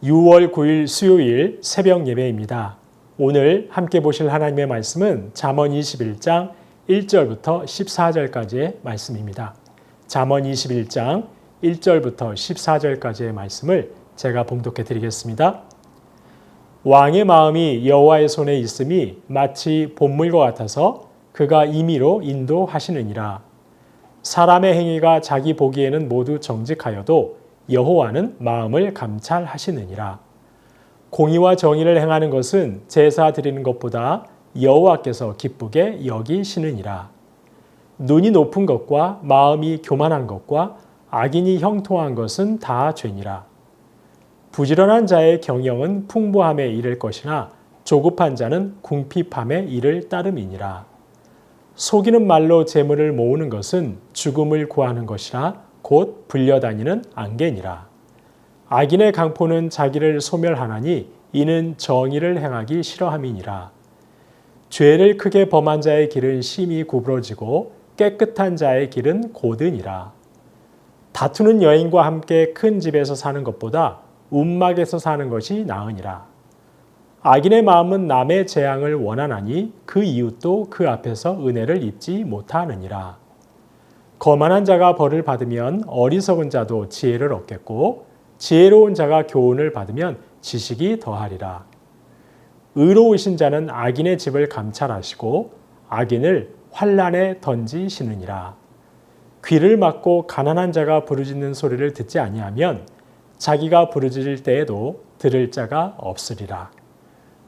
6월 9일 수요일 새벽 예배입니다. 오늘 함께 보실 하나님의 말씀은 잠언 21장 1절부터 14절까지의 말씀입니다. 잠언 21장 1절부터 14절까지의 말씀을 제가 봉독해 드리겠습니다. 왕의 마음이 여호와의 손에 있음이 마치 봇물과 같아서 그가 임의로 인도하시느니라. 사람의 행위가 자기 보기에는 모두 정직하여도 여호와는 마음을 감찰하시느니라. 공의와 정의를 행하는 것은 제사 드리는 것보다 여호와께서 기쁘게 여기시느니라. 눈이 높은 것과 마음이 교만한 것과 악인이 형통한 것은 다 죄니라. 부지런한 자의 경영은 풍부함에 이를 것이나 조급한 자는 궁핍함에 이를 따름이니라. 속이는 말로 재물을 모으는 것은 죽음을 구하는 것이라 곧 불려다니는 안개니라. 악인의 강포는 자기를 소멸하나니 이는 정의를 행하기 싫어함이니라. 죄를 크게 범한 자의 길은 심히 구부러지고 깨끗한 자의 길은 고드니라. 다투는 여인과 함께 큰 집에서 사는 것보다 움막에서 사는 것이 나으니라. 악인의 마음은 남의 재앙을 원하나니 그 이웃도 그 앞에서 은혜를 입지 못하느니라. 거만한 자가 벌을 받으면 어리석은 자도 지혜를 얻겠고 지혜로운 자가 교훈을 받으면 지식이 더하리라. 의로우신 자는 악인의 집을 감찰하시고 악인을 환난에 던지시느니라. 귀를 막고 가난한 자가 부르짖는 소리를 듣지 아니하면 자기가 부르짖을 때에도 들을 자가 없으리라.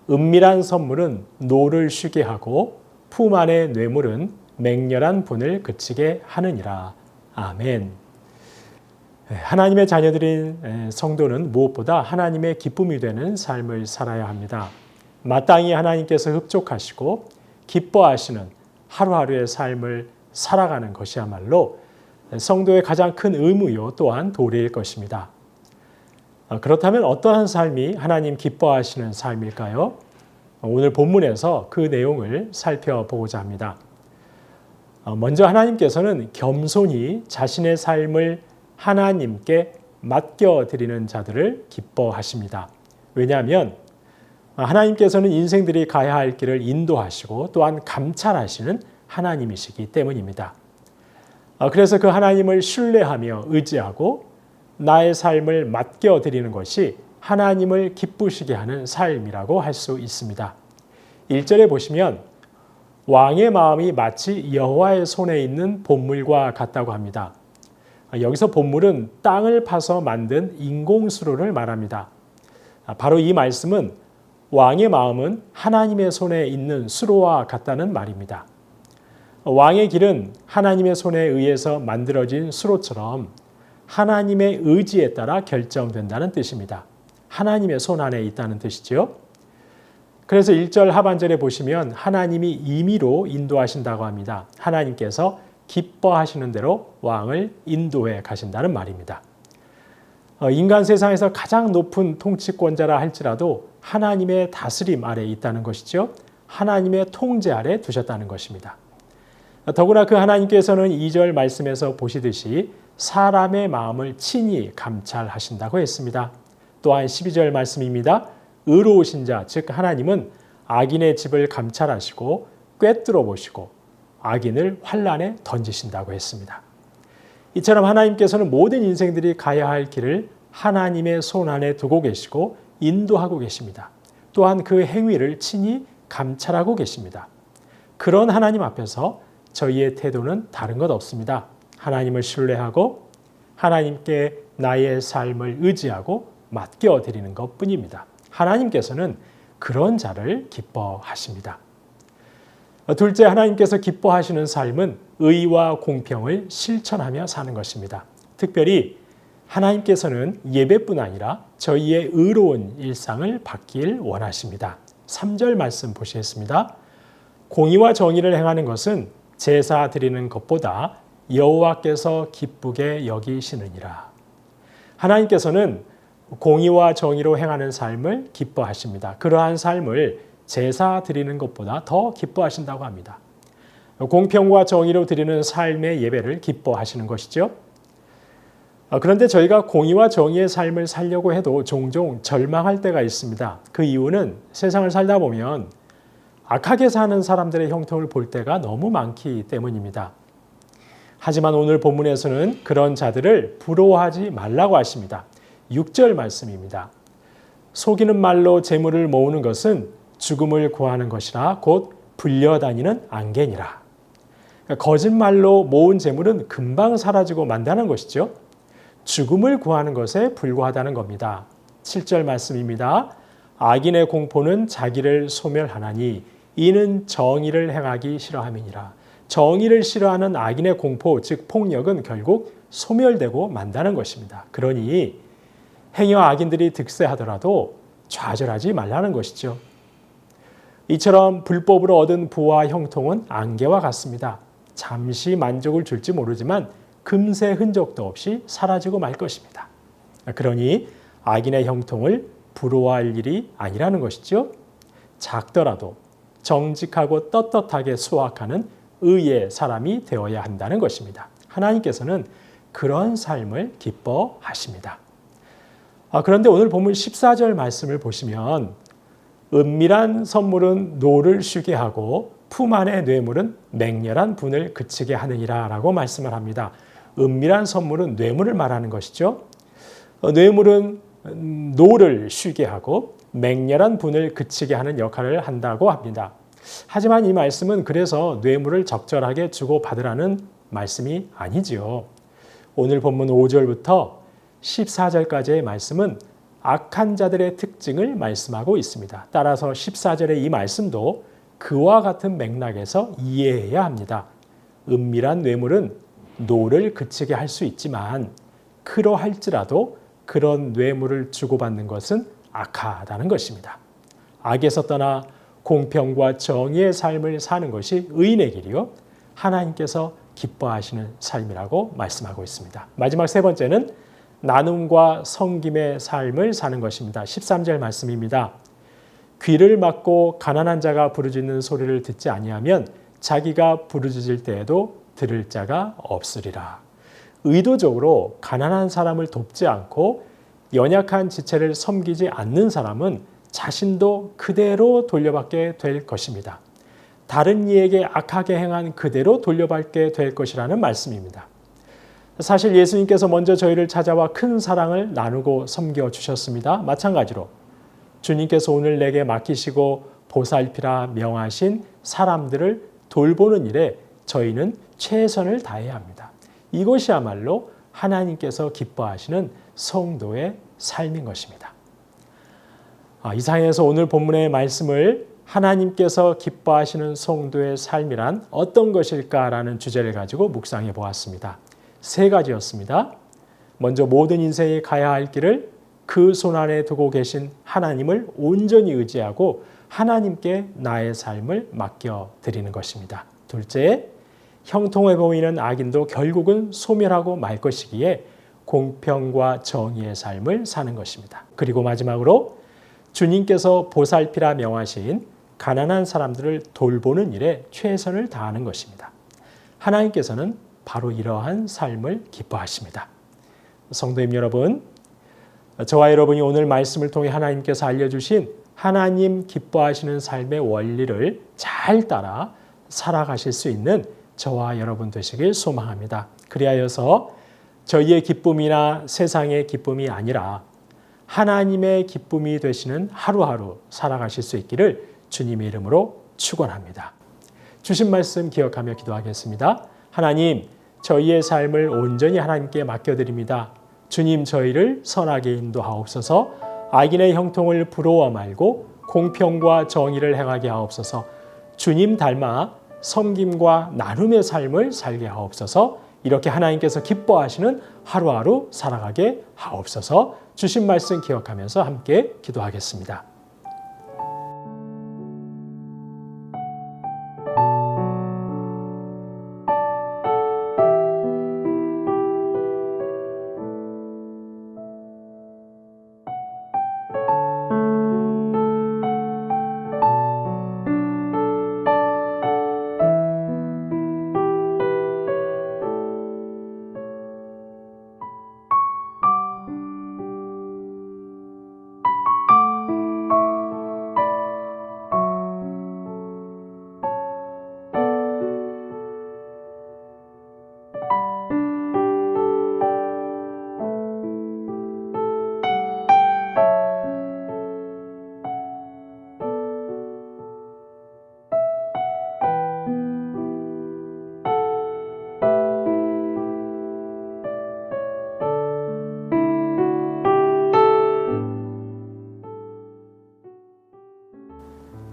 은밀한 선물은 노를 쉬게 하고 품 안의 뇌물은 맹렬한 분을 그치게 하느니라. 아멘. 하나님의 자녀들인 성도는 무엇보다 하나님의 기쁨이 되는 삶을 살아야 합니다. 마땅히 하나님께서 흡족하시고 기뻐하시는 하루하루의 삶을 살아가는 것이야말로 성도의 가장 큰 의무요 또한 도리일 것입니다. 그렇다면 어떠한 삶이 하나님 기뻐하시는 삶일까요? 오늘 본문에서 그 내용을 살펴보고자 합니다. 먼저 하나님께서는 겸손히 자신의 삶을 하나님께 맡겨드리는 자들을 기뻐하십니다. 왜냐하면 하나님께서는 인생들이 가야 할 길을 인도하시고 또한 감찰하시는 하나님이시기 때문입니다. 그래서 그 하나님을 신뢰하며 의지하고 나의 삶을 맡겨드리는 것이 하나님을 기쁘시게 하는 삶이라고 할 수 있습니다. 1절에 보시면 왕의 마음이 마치 여호와의 손에 있는 봇물과 같다고 합니다. 여기서 봇물은 땅을 파서 만든 인공수로를 말합니다. 바로 이 말씀은 왕의 마음은 하나님의 손에 있는 수로와 같다는 말입니다. 왕의 길은 하나님의 손에 의해서 만들어진 수로처럼 하나님의 의지에 따라 결정된다는 뜻입니다. 하나님의 손 안에 있다는 뜻이죠. 그래서 1절 하반절에 보시면 하나님이 임의로 인도하신다고 합니다. 하나님께서 기뻐하시는 대로 왕을 인도해 가신다는 말입니다. 인간 세상에서 가장 높은 통치권자라 할지라도 하나님의 다스림 아래 있다는 것이죠. 하나님의 통제 아래 두셨다는 것입니다. 더구나 그 하나님께서는 2절 말씀에서 보시듯이 사람의 마음을 친히 감찰하신다고 했습니다. 또한 12절 말씀입니다. 의로우신 자, 즉 하나님은 악인의 집을 감찰하시고 꿰뚫어 보시고 악인을 환난에 던지신다고 했습니다. 이처럼 하나님께서는 모든 인생들이 가야 할 길을 하나님의 손 안에 두고 계시고 인도하고 계십니다. 또한 그 행위를 친히 감찰하고 계십니다. 그런 하나님 앞에서 저희의 태도는 다른 것 없습니다. 하나님을 신뢰하고 하나님께 나의 삶을 의지하고 맡겨드리는 것뿐입니다. 하나님께서는 그런 자를 기뻐하십니다. 둘째, 하나님께서 기뻐하시는 삶은 의와 공평을 실천하며 사는 것입니다. 특별히 하나님께서는 예배뿐 아니라 저희의 의로운 일상을 받길 원하십니다. 3절 말씀 보시겠습니다. 공의와 정의를 행하는 것은 제사 드리는 것보다 여호와께서 기쁘게 여기시느니라. 하나님께서는 공의와 정의로 행하는 삶을 기뻐하십니다. 그러한 삶을 제사 드리는 것보다 더 기뻐하신다고 합니다. 공평과 정의로 드리는 삶의 예배를 기뻐하시는 것이죠. 그런데 저희가 공의와 정의의 삶을 살려고 해도 종종 절망할 때가 있습니다. 그 이유는 세상을 살다 보면 악하게 사는 사람들의 형통을 볼 때가 너무 많기 때문입니다. 하지만 오늘 본문에서는 그런 자들을 부러워하지 말라고 하십니다. 6절 말씀입니다. 속이는 말로 재물을 모으는 것은 죽음을 구하는 것이라 곧 불려다니는 안개니라. 그러니까 거짓말로 모은 재물은 금방 사라지고 만다는 것이죠. 죽음을 구하는 것에 불과하다는 겁니다. 7절 말씀입니다. 악인의 공포는 자기를 소멸하나니 이는 정의를 행하기 싫어함이니라. 정의를 싫어하는 악인의 공포, 즉 폭력은 결국 소멸되고 만다는 것입니다. 그러니 행여 악인들이 득세하더라도 좌절하지 말라는 것이죠. 이처럼 불법으로 얻은 부와 형통은 안개와 같습니다. 잠시 만족을 줄지 모르지만 금세 흔적도 없이 사라지고 말 것입니다. 그러니 악인의 형통을 부러워할 일이 아니라는 것이죠. 작더라도 정직하고 떳떳하게 수확하는 의의 사람이 되어야 한다는 것입니다. 하나님께서는 그런 삶을 기뻐하십니다. 그런데 오늘 본문 14절 말씀을 보시면 은밀한 선물은 노를 쉬게 하고 품 안의 뇌물은 맹렬한 분을 그치게 하느니라 라고 말씀을 합니다. 은밀한 선물은 뇌물을 말하는 것이죠. 뇌물은 노를 쉬게 하고 맹렬한 분을 그치게 하는 역할을 한다고 합니다. 하지만 이 말씀은 그래서 뇌물을 적절하게 주고받으라는 말씀이 아니지요. 오늘 본문 5절부터 14절까지의 말씀은 악한 자들의 특징을 말씀하고 있습니다. 따라서 14절의 이 말씀도 그와 같은 맥락에서 이해해야 합니다. 은밀한 뇌물은 노를 그치게 할 수 있지만 그러할지라도 그런 뇌물을 주고받는 것은 악하다는 것입니다. 악에서 떠나 공평과 정의의 삶을 사는 것이 의인의 길이요 하나님께서 기뻐하시는 삶이라고 말씀하고 있습니다. 마지막 세 번째는 나눔과 섬김의 삶을 사는 것입니다. 13절 말씀입니다. 귀를 막고 가난한 자가 부르짖는 소리를 듣지 아니하면 자기가 부르짖을 때에도 들을 자가 없으리라. 의도적으로 가난한 사람을 돕지 않고 연약한 지체를 섬기지 않는 사람은 자신도 그대로 돌려받게 될 것입니다. 다른 이에게 악하게 행한 그대로 돌려받게 될 것이라는 말씀입니다. 사실 예수님께서 먼저 저희를 찾아와 큰 사랑을 나누고 섬겨주셨습니다. 마찬가지로 주님께서 오늘 내게 맡기시고 보살피라 명하신 사람들을 돌보는 일에 저희는 최선을 다해야 합니다. 이것이야말로 하나님께서 기뻐하시는 성도의 삶인 것입니다. 이상해서 오늘 본문의 말씀을 하나님께서 기뻐하시는 성도의 삶이란 어떤 것일까라는 주제를 가지고 묵상해 보았습니다. 세 가지였습니다. 먼저 모든 인생이 가야 할 길을 그 손안에 두고 계신 하나님을 온전히 의지하고 하나님께 나의 삶을 맡겨드리는 것입니다. 둘째, 형통해 보이는 악인도 결국은 소멸하고 말 것이기에 공평과 정의의 삶을 사는 것입니다. 그리고 마지막으로 주님께서 보살피라 명하신 가난한 사람들을 돌보는 일에 최선을 다하는 것입니다. 하나님께서는 바로 이러한 삶을 기뻐하십니다. 성도님 여러분, 저와 여러분이 오늘 말씀을 통해 하나님께서 알려주신 하나님 기뻐하시는 삶의 원리를 잘 따라 살아가실 수 있는 저와 여러분 되시길 소망합니다. 그리하여서 저희의 기쁨이나 세상의 기쁨이 아니라 하나님의 기쁨이 되시는 하루하루 살아가실 수 있기를 주님의 이름으로 축원합니다. 주신 말씀 기억하며 기도하겠습니다. 하나님, 저희의 삶을 온전히 하나님께 맡겨드립니다. 주님, 저희를 선하게 인도하옵소서. 악인의 형통을 부러워 말고 공평과 정의를 행하게 하옵소서. 주님 닮아 섬김과 나눔의 삶을 살게 하옵소서. 이렇게 하나님께서 기뻐하시는 하루하루 살아가게 하옵소서. 주신 말씀 기억하면서 함께 기도하겠습니다.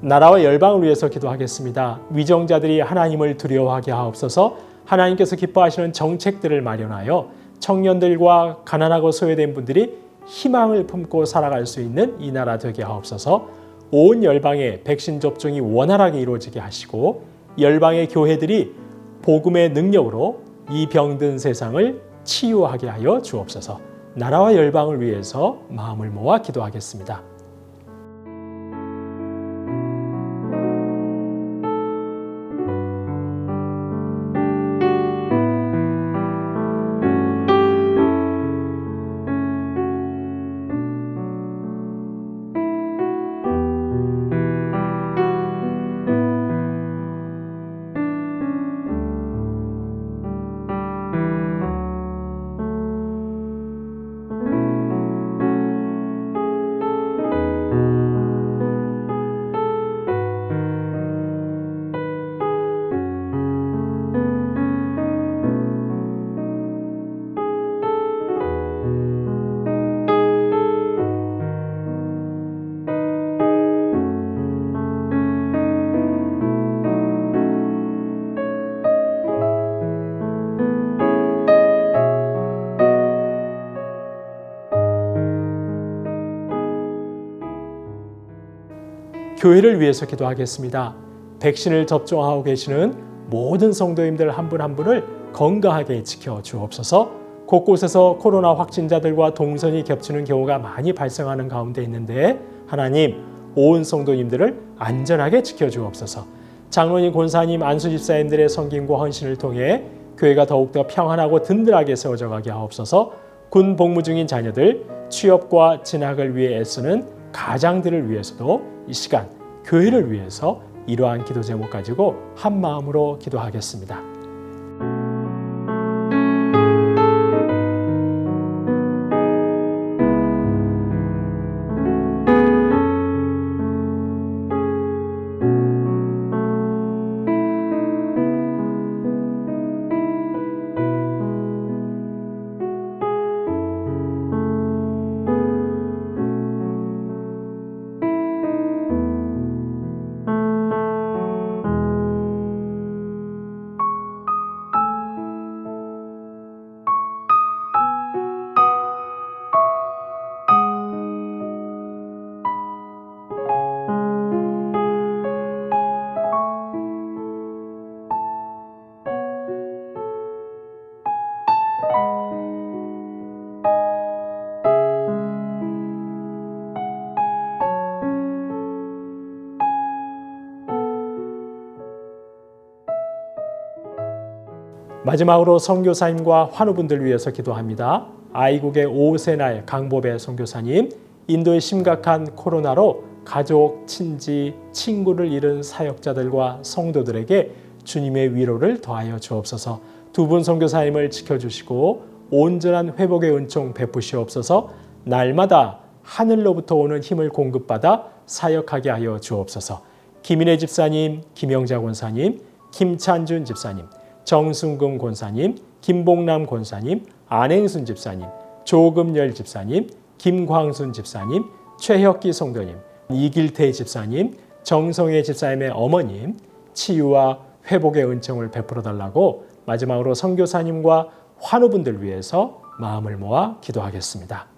나라와 열방을 위해서 기도하겠습니다. 위정자들이 하나님을 두려워하게 하옵소서. 하나님께서 기뻐하시는 정책들을 마련하여 청년들과 가난하고 소외된 분들이 희망을 품고 살아갈 수 있는 이 나라 되게 하옵소서. 온 열방에 백신 접종이 원활하게 이루어지게 하시고 열방의 교회들이 복음의 능력으로 이 병든 세상을 치유하게 하여 주옵소서. 나라와 열방을 위해서 마음을 모아 기도하겠습니다. 교회를 위해서 기도하겠습니다. 백신을 접종하고 계시는 모든 성도님들 한 분 한 분을 건강하게 지켜 주옵소서. 곳곳에서 코로나 확진자들과 동선이 겹치는 경우가 많이 발생하는 가운데 있는데 하나님, 온 성도님들을 안전하게 지켜 주옵소서. 장로님, 권사님, 안수 집사님들의 섬김과 헌신을 통해 교회가 더욱더 평안하고 든든하게 세워져 가게 하옵소서. 군 복무 중인 자녀들, 취업과 진학을 위해 애쓰는 가장들을 위해서도 이 시간 교회를 위해서 이러한 기도 제목 가지고 한 마음으로 기도하겠습니다. 마지막으로 선교사님과 환우분들 위해서 기도합니다. 아이국의 오세날 강보배 선교사님, 인도의 심각한 코로나로 가족, 친지, 친구를 잃은 사역자들과 성도들에게 주님의 위로를 더하여 주옵소서. 두 분 선교사님을 지켜주시고 온전한 회복의 은총 베푸시옵소서. 날마다 하늘로부터 오는 힘을 공급받아 사역하게 하여 주옵소서. 김인혜 집사님, 김영자 권사님, 김찬준 집사님, 정승금 권사님, 김봉남 권사님, 안행순 집사님, 조금열 집사님, 김광순 집사님, 최혁기 성도님, 이길태 집사님, 정성혜 집사님의 어머님 치유와 회복의 은총을 베풀어 달라고 마지막으로 선교사님과 환우분들 위해서 마음을 모아 기도하겠습니다.